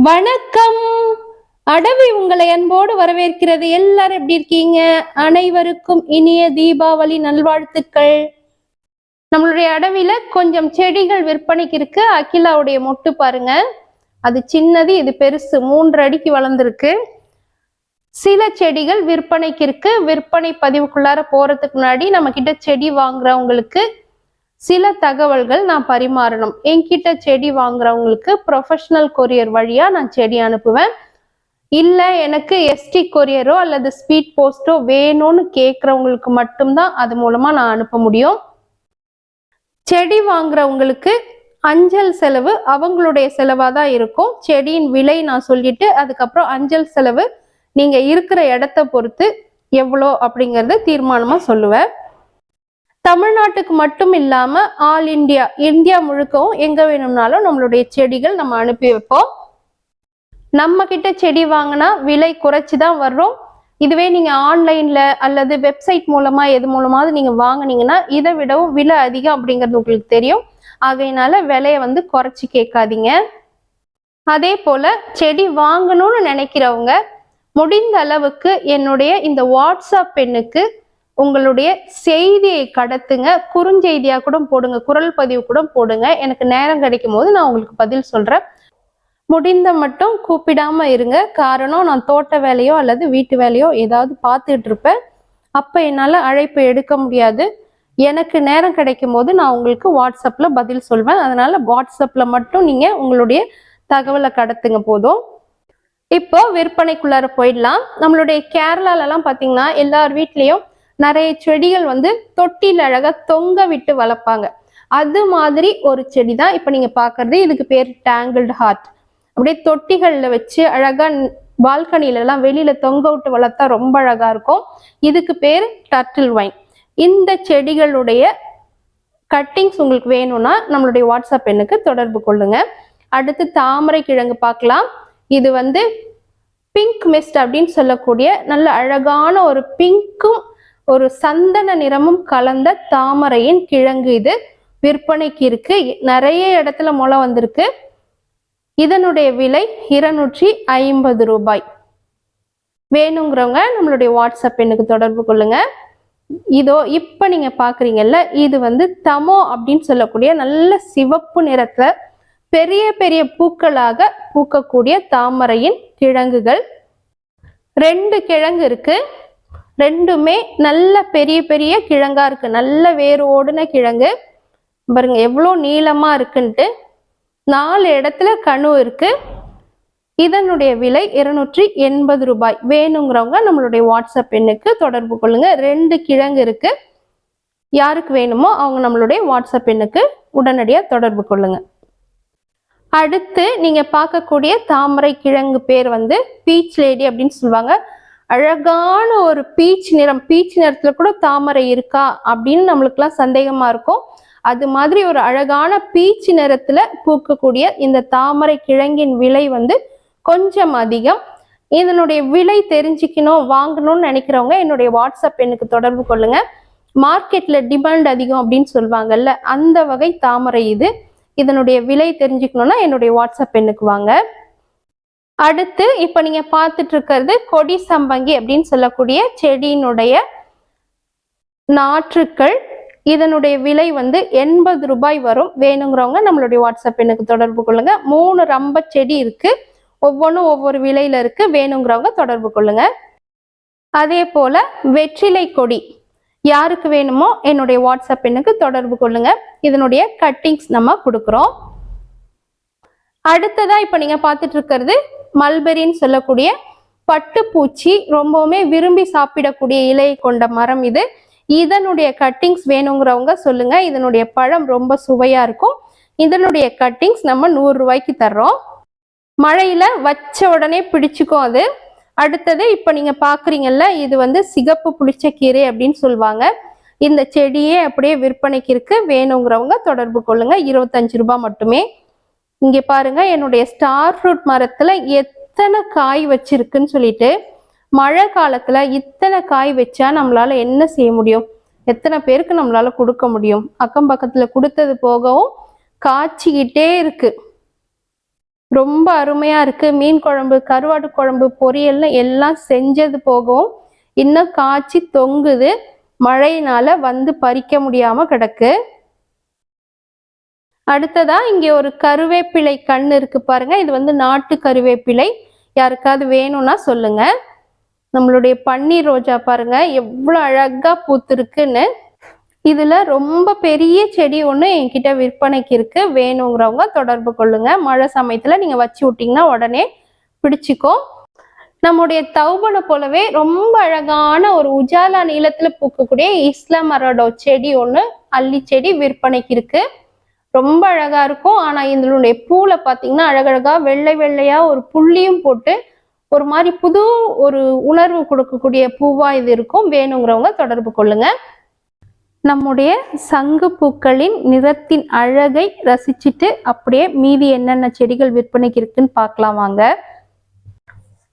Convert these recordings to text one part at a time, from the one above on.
வணக்கம். அடவி உங்களை அன்போடு வரவேற்கிறது. எல்லாரும் எப்படி இருக்கீங்க? அனைவருக்கும் இனிய தீபாவளி நல்வாழ்த்துக்கள். நம்மளுடைய அடவில கொஞ்சம் செடிகள் விற்பனைக்கு இருக்கு. அகிலாவுடைய மொட்டு பாருங்க, அது சின்னது, இது பெருசு, 3 அடிக்கு வளர்ந்துருக்கு. சில செடிகள் விற்பனைக்கு இருக்கு. விற்பனை பதிவுக்குள்ளார போறதுக்கு முன்னாடி நம்ம கிட்ட செடி வாங்குறவங்களுக்கு சில தகவல்கள் நான் பரிமாறணும். என்கிட்ட செடி வாங்குறவங்களுக்கு ப்ரொஃபஷனல் கொரியர் வழியா நான் செடி அனுப்புவேன். இல்லை எனக்கு எஸ்டி கொரியரோ அல்லது ஸ்பீட் போஸ்டோ வேணும்னு கேட்குறவங்களுக்கு மட்டும்தான் அது மூலமா நான் அனுப்ப முடியும். செடி வாங்குறவங்களுக்கு அஞ்சல் செலவு அவங்களுடைய செலவாக தான் இருக்கும். செடியின் விலை நான் சொல்லிட்டு அதுக்கப்புறம் அஞ்சல் செலவு நீங்க இருக்கிற இடத்த பொறுத்து எவ்வளோ அப்படிங்கறத தீர்மானமா சொல்லுவேன். தமிழ்நாட்டுக்கு மட்டும் இல்லாம ஆல் இந்தியா முழுக்கவும் எங்க வேணும்னாலும் நம்மளுடைய செடிகள் நம்ம அனுப்பி வைப்போம். நம்ம கிட்ட செடி வாங்கினா விலை குறைச்சிதான் வர்றோம். இதுவே நீங்க ஆன்லைன்ல அல்லது வெப்சைட் மூலமா எது மூலமாவது நீங்க வாங்கினீங்கன்னா இதை விடவும் விலை அதிகம் அப்படிங்கிறது உங்களுக்கு தெரியும். ஆகையினால விலையை குறைச்சி கேட்காதீங்க. அதே போல செடி வாங்கணும்னு நினைக்கிறவங்க முடிந்த அளவுக்கு என்னுடைய இந்த வாட்ஸ்அப் எண்ணுக்கு உங்களுடைய செய்தியை கடத்துங்க. குறுஞ்செய்தியா கூட போடுங்க, குரல் பதிவு கூட போடுங்க. எனக்கு நேரம் கிடைக்கும் போது நான் உங்களுக்கு பதில் சொல்றேன். முடிந்த மட்டும் கூப்பிடாம இருங்க. காரணம், நான் தோட்ட வேலையோ அல்லது வீட்டு வேலையோ ஏதாவது பார்த்துட்டு இருப்பேன். அப்ப என்னால அழைப்பு எடுக்க முடியாது. எனக்கு நேரம் கிடைக்கும் போது நான் உங்களுக்கு வாட்ஸ்அப்ல பதில் சொல்வேன். அதனால வாட்ஸ்அப்ல மட்டும் நீங்க உங்களுடைய தகவலை கடத்துங்க போதும். இப்போ விற்பனைக்குள்ளார போயிடலாம். நம்மளுடைய கேரளாலெல்லாம் பார்த்தீங்கன்னா எல்லார் வீட்லேயும் நிறைய செடிகள் தொட்டியில் அழகா தொங்க விட்டு வளர்ப்பாங்க. அது மாதிரி ஒரு செடி தான் இப்போ நீங்க பாக்குறது. இதுக்கு பேர் டேங்கிள்டு ஹார்ட். அப்படியே தொட்டிகள்ல வச்சு அழகா பால்கனில எல்லாம் வெளியில தொங்க விட்டு வளர்த்தா ரொம்ப அழகா இருக்கும். இதுக்கு பேர் டர்ட்டில் வைன். இந்த செடிகளுடைய கட்டிங்ஸ் உங்களுக்கு வேணும்னா நம்மளுடைய வாட்ஸ்அப் எண்ணுக்கு தொடர்பு கொள்ளுங்க. அடுத்து தாமரை கிழங்கு பார்க்கலாம். இது பிங்க் மிஸ்ட் அப்படின்னு சொல்லக்கூடிய நல்ல அழகான ஒரு பிங்க்கும் ஒரு சந்தன நிறமும் கலந்த தாமரையின் கிழங்கு. இது விற்பனைக்கு இருக்கு. நிறைய இடத்துல முளை வந்திருக்கு. இதனுடைய விலை 250 ரூபாய். வேணுங்கிறவங்க நம்மளுடைய வாட்ஸ்அப் எண்ணுக்கு தொடர்பு கொள்ளுங்க. இதோ இப்ப நீங்க பாக்குறீங்கல்ல, இது தமோ அப்படின்னு சொல்லக்கூடிய நல்ல சிவப்பு நிறத்துல பெரிய பெரிய பூக்களாக பூக்கக்கூடிய தாமரையின் கிழங்குகள். 2 கிழங்கு இருக்கு. ரெண்டுமே நல்ல பெரிய பெரிய கிழங்கா இருக்கு. நல்ல வேறு ஓடுன கிழங்கு பாருங்க எவ்வளோ நீளமா இருக்குன்ட்டு. 4 இடத்துல கணு இருக்கு. இதனுடைய விலை 280 ரூபாய். வேணுங்கிறவங்க நம்மளுடைய வாட்ஸ்அப் எண்ணுக்கு தொடர்பு கொள்ளுங்க. 2 கிழங்கு இருக்கு. யாருக்கு வேணுமோ அவங்க நம்மளுடைய வாட்ஸ்அப் எண்ணுக்கு உடனடியாக தொடர்பு கொள்ளுங்க. அடுத்து நீங்க பார்க்கக்கூடிய தாமரை கிழங்கு பேர் பீச் லேடி அப்படின்னு சொல்லுவாங்க. அழகான ஒரு பீச் நிறம். பீச் நிறத்துல கூட தாமரை இருக்கா அப்படின்னு நம்மளுக்குலாம் சந்தேகமா இருக்கும். அது மாதிரி ஒரு அழகான பீச் நிறத்துல பூக்கக்கூடிய இந்த தாமரை கிழங்கின் விலை கொஞ்சம் அதிகம். இதனுடைய விலை தெரிஞ்சுக்கணும், வாங்கணும்னு நினைக்கிறவங்க என்னுடைய வாட்ஸ்அப் எண்ணுக்கு தொடர்பு கொள்ளுங்க. மார்க்கெட்ல டிமாண்ட் அதிகம் அப்படின்னு சொல்லுவாங்கல்ல, அந்த வகை தாமரை இது. இதனுடைய விலை தெரிஞ்சுக்கணும்னா என்னுடைய வாட்ஸ்அப் எண்ணுக்கு வாங்க. அடுத்து இப்ப நீங்க பார்த்துட்டு இருக்கிறது கொடி சம்பங்கி அப்படின்னு சொல்லக்கூடிய செடியினுடைய நாற்றுக்கள். இதனுடைய விலை 80 ரூபாய் வரும். வேணுங்கிறவங்க நம்மளுடைய வாட்ஸ்அப் எண்ணுக்கு தொடர்பு கொள்ளுங்க. 3 ரம்ப செடி இருக்கு. ஒவ்வொன்றும் ஒவ்வொரு விலையில இருக்கு. வேணுங்கிறவங்க தொடர்பு கொள்ளுங்க. அதே போல வெற்றிலை கொடி யாருக்கு வேணுமோ என்னுடைய வாட்ஸ்அப் எண்ணுக்கு தொடர்பு கொள்ளுங்க. இதனுடைய கட்டிங்ஸ் நம்ம கொடுக்குறோம். அடுத்ததா இப்ப நீங்க பார்த்துட்டு இருக்கிறது மல்பெரின்னு சொல்லக்கூடிய பட்டுப்பூச்சி. ரொம்பவுமே விரும்பி சாப்பிடக்கூடிய இலை கொண்ட மரம் இது. இதனுடைய கட்டிங்ஸ் வேணுங்கிறவங்க சொல்லுங்க. இதனுடைய பழம் ரொம்ப சுவையா இருக்கும். இதனுடைய கட்டிங்ஸ் நம்ம 100 ரூபாய்க்கு தர்றோம். மழையில வச்ச உடனே பிடிச்சுக்கும் அது. அடுத்தது இப்ப நீங்க பாக்குறீங்கல்ல, இது சிகப்பு புளிச்சக்கீரை அப்படின்னு சொல்லுவாங்க. இந்த செடியே அப்படியே விற்பனைக்கு இருக்கு. வேணுங்கிறவங்க தொடர்பு கொள்ளுங்க. 25 ரூபாய் மட்டுமே. இங்க பாருங்க என்னுடைய ஸ்டார் ஃப்ரூட் மரத்துல எத்தனை காய் வச்சிருக்குன்னு சொல்லிட்டு. மழை காலத்துல இத்தனை காய் வச்சா நம்மளால என்ன செய்ய முடியும்? எத்தனை பேருக்கு நம்மளால கொடுக்க முடியும்? அக்கம் பக்கத்துல கொடுத்தது போகவும் காய்ச்சிக்கிட்டே இருக்கு. ரொம்ப அருமையா இருக்கு. மீன் குழம்பு, கருவாடு குழம்பு, பொரியல்னு எல்லாம் செஞ்சது போகவும் இன்னும் காய்ச்சி தொங்குது. மழையினால வந்து பறிக்க முடியாம கிடக்கு. அடுத்ததா இங்க ஒரு கருவேப்பிலை கண்ணு இருக்கு பாருங்க. இது வந்து நாட்டு கருவேப்பிலை. யாருக்காவது வேணும்னா சொல்லுங்க. நம்மளுடைய பன்னீர் ரோஜா பாருங்க எவ்வளவு அழகா பூத்திருக்குன்னு. இதுல ரொம்ப பெரிய செடி ஒண்ணு என்கிட்ட விற்பனைக்கு இருக்கு. வேணுங்கிறவங்க தொடர்பு கொள்ளுங்க. மழை சமயத்துல நீங்க வச்சு விட்டீங்கன்னா உடனே பிடிச்சிக்கும். நம்முடைய தௌபனை போலவே ரொம்ப அழகான ஒரு உஜாலா நீளத்துல பூக்கக்கூடிய இஸ்லாமரடோ செடி ஒண்ணு, அல்லி செடி விற்பனைக்கு இருக்கு. ரொம்ப அழகா இருக்கும். ஆனா இதனுடைய பூல பாத்தீங்கன்னா அழகழகா வெள்ளை வெள்ளையா ஒரு புள்ளியும் போட்டு ஒரு மாதிரி புது ஒரு உணர்வு கொடுக்கக்கூடிய பூவா இது இருக்கும். வேணுங்கிறவங்க தொடர்பு கொள்ளுங்க. நம்முடைய சங்கு பூக்களின் நிறத்தின் அழகை ரசிச்சுட்டு அப்படியே மீதி என்னென்ன செடிகள் விற்பனைக்கு இருக்குன்னு பார்க்கலாம் வாங்க.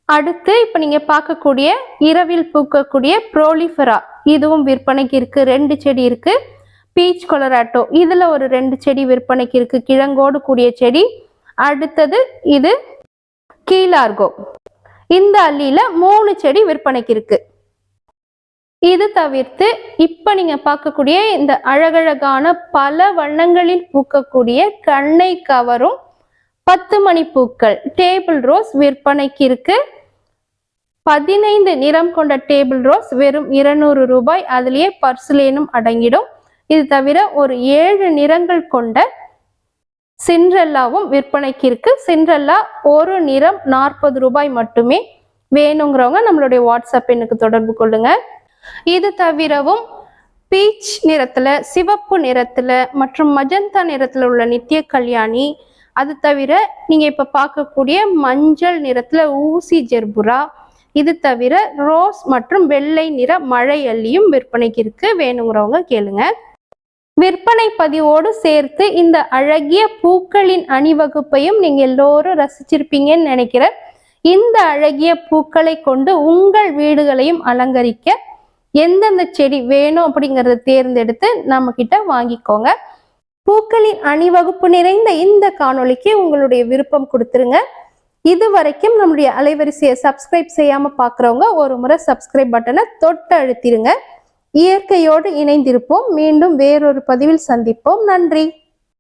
அடுத்து இப்ப நீங்க பார்க்கக்கூடிய இரவில் பூக்கக்கூடிய ப்ரோலிஃபெரா, இதுவும் விற்பனைக்கு இருக்கு. 2 செடி இருக்கு. பீச் கொலராட்டோ, இதுல ஒரு 2 செடி விற்பனைக்கு இருக்கு. கிழங்கோடு கூடிய செடி. அடுத்தது இது கீலார்கோ, இந்த அல்லியில 3 செடி விற்பனைக்கு இருக்கு. இது தவிர்த்து இப்ப நீங்க பார்க்கக்கூடிய இந்த அழகழகான பல வண்ணங்களில் பூக்கக்கூடிய கண்ணை கவரும் 10 மணி பூக்கள் டேபிள் ரோஸ் விற்பனைக்கு இருக்கு. 15 நிறம் கொண்ட டேபிள் ரோஸ் வெறும் 200 ரூபாய். அதுலயே பர்சுலேனும் அடங்கிடும். இது தவிர ஒரு 7 நிறங்கள் கொண்ட சிண்ட்ரெல்லாவும் விற்பனைக்கு இருக்கு. சிண்ட்ரெல்லா ஒரு நிறம் 40 ரூபாய் மட்டுமே. வேணுங்கிறவங்க நம்மளுடைய வாட்ஸ்அப் எண்ணுக்கு தொடர்பு கொள்ளுங்க. இது தவிரவும் பீச் நிறத்துல, சிவப்பு நிறத்துல மற்றும் மஜந்தா நிறத்துல உள்ள நித்திய கல்யாணி, அது தவிர நீங்க இப்ப பார்க்கக்கூடிய மஞ்சள் நிறத்துல ஊசி ஜெர்புரா, இது தவிர ரோஸ் மற்றும் வெள்ளை நிற மழை அள்ளியும் விற்பனைக்கு இருக்கு. வேணுங்கிறவங்க கேளுங்க. விற்பனை பதிவோடு சேர்த்து இந்த அழகிய பூக்களின் அணிவகுப்பையும் நீங்க எல்லோரும் ரசிச்சிருப்பீங்கன்னு நினைக்கிறேன். இந்த அழகிய பூக்களை கொண்டு உங்கள் வீடுகளையும் அலங்கரிக்க எந்தெந்த செடி வேணும் அப்படிங்கறத தேர்ந்தெடுத்து நம்ம கிட்ட வாங்கிக்கோங்க. பூக்களின் அணிவகுப்பு நிறைந்த இந்த காணொளிக்கு உங்களுடைய விருப்பம் கொடுத்துருங்க. இது வரைக்கும் நம்முடைய அலைவரிசையை சப்ஸ்கிரைப் செய்யாம பாக்குறவங்க ஒரு முறை சப்ஸ்கிரைப் பட்டனை தொட்டு அழுத்திருங்க. இயற்கையோடு இணைந்திருப்போம். மீண்டும் வேறொரு பதிவில் சந்திப்போம். நன்றி.